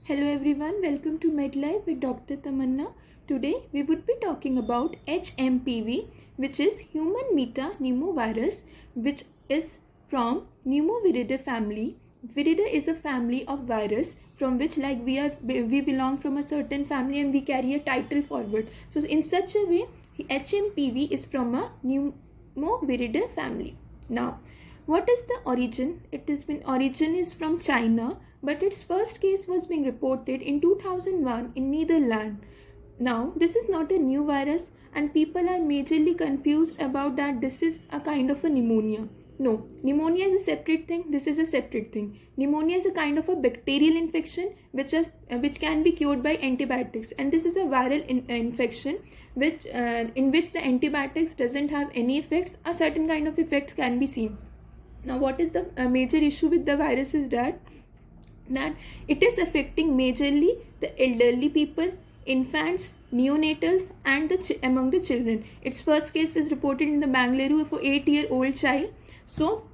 Hello everyone, welcome to MedLife with Dr. Tamanna. Today we would be talking about HMPV, which is human metapneumovirus, which is from Pneumoviridae family. Viridae is a family of virus from which we belong from a certain family and we carry a title forward. So in such a way, HMPV is from a Pneumoviridae family. Now, what is the origin? Origin is from China, but its first case was being reported in 2001 in Netherlands. Now, this is not a new virus and people are majorly confused about that this is a kind of a pneumonia. No, pneumonia is a separate thing. This is a separate thing. Pneumonia is a kind of a bacterial infection which can be cured by antibiotics, and this is a viral infection in which the antibiotics doesn't have any effects. A certain kind of effects can be seen. Now, what is the major issue with the virus is that it is affecting majorly the elderly people, infants, neonatals, and among the children. Its first case is reported in the Bangalore for 8-year-old child. So,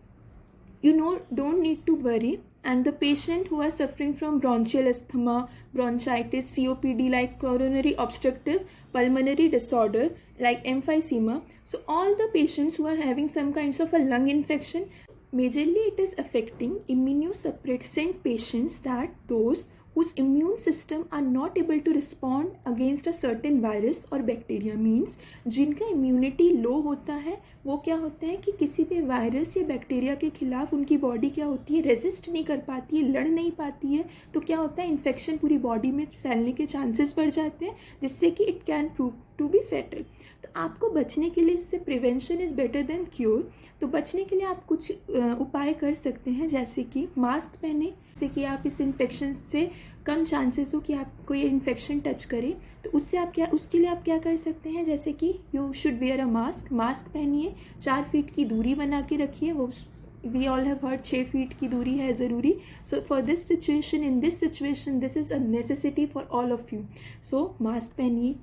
don't need to worry. And the patient who are suffering from bronchial asthma, bronchitis, COPD like coronary obstructive pulmonary disorder like emphysema. So all the patients who are having some kinds of a lung infection, majorly it is affecting immunosuppressant patients, that those whose immune system are not able to respond against a certain virus or bacteria, means जिनका immunity low होता है, वो क्या होता है कि किसी भी वायरस या बैक्टीरिया के खिलाफ उनकी बॉडी क्या होती है, रेजिस्ट नहीं कर पाती है, लड़ नहीं पाती है, तो क्या होता है, इन्फेक्शन पूरी बॉडी में फैलने के चांसेस बढ़ जाते हैं, जिससे कि it can prove to be fatal. तो आपको बचने के लिए, इससे prevention is better than cure. तो बचने के लिए आप कुछ उपाय कर सकते हैं, जैसे कि मास्क पहने, जैसे कि आप इस इन्फेक्शन से कम चांसेस हो कि आपको ये इन्फेक्शन टच करे. तो उसके लिए आप क्या कर सकते हैं, जैसे कि you should wear a mask पहनिए, 4 फीट की दूरी बना के रखिए. वो we all have heard 6 feet की दूरी है ज़रूरी. So for this situation this is a necessity for all of you. So mask पहनिए,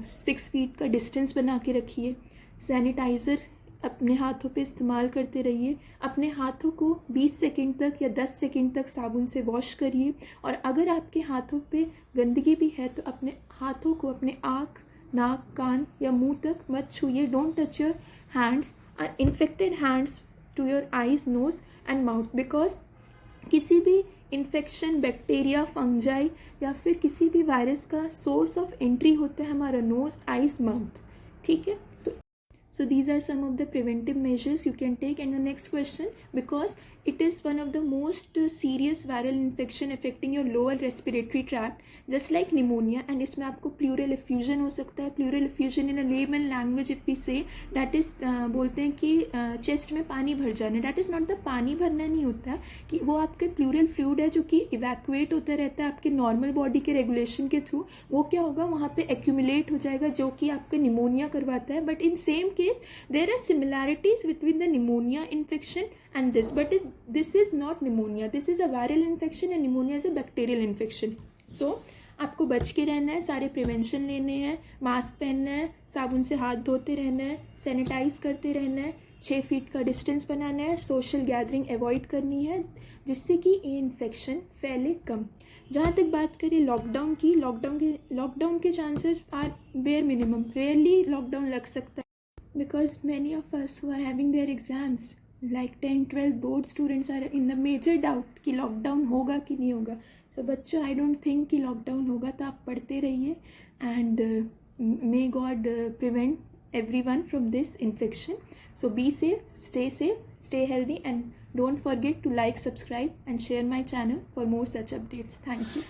6 फीट का डिस्टेंस बना के रखिए, सैनिटाइज़र अपने हाथों पे इस्तेमाल करते रहिए, अपने हाथों को 20 सेकंड तक या 10 सेकंड तक साबुन से वॉश करिए. और अगर आपके हाथों पे गंदगी भी है तो अपने हाथों को अपने आँख, नाक, कान या मुंह तक मत छूइए. डोंट टच योर हैंड्स और infected hands to your eyes, nose and mouth, because किसी भी इन्फेक्शन, बैक्टीरिया, फंजाई या फिर किसी भी वायरस का सोर्स ऑफ एंट्री होता है हमारा नोज, आइज, माउथ. ठीक है. So these are some of the preventive measures you can take. And the next question, because it is one of the most serious viral infection affecting your lower respiratory tract, just like pneumonia, and इसमें आपको pleural effusion हो सकता है. Pleural effusion in a layman language if we say, that is बोलते हैं कि chest में पानी भर जाना. that is not the पानी भरना नहीं होता है, कि वो आपके pleural fluid है जो कि evacuate होता रहता है आपके normal body के regulation के थ्रू. वो क्या होगा, वहाँ पे accumulate हो जाएगा, जो कि आपका pneumonia करवाता है. But in same case there are similarities between the pneumonia infection and this, but this is not pneumonia. This is a viral infection and pneumonia is a bacterial infection. So आपको बच के रहना है, सारे prevention लेने हैं, mask पहनना है, साबुन से हाथ धोते रहना है, सैनिटाइज करते रहना है, 6 फीट का डिस्टेंस बनाना है, सोशल गैदरिंग अवॉइड करनी है, जिससे कि ये इन्फेक्शन फैले कम. जहाँ तक बात करें लॉकडाउन की, लॉकडाउन के chances are bare minimum. Rarely lockdown लग सकता है, because many of us who are having their exams like 10-12 board students are in the major doubt कि लॉकडाउन होगा कि नहीं होगा. सो बच्चों, आई डोंट थिंक कि लॉकडाउन होगा. तो आप पढ़ते रहिए and may God prevent everyone from this infection. So be safe, stay healthy, and don't forget to like, subscribe and share my channel for more such updates. Thank you.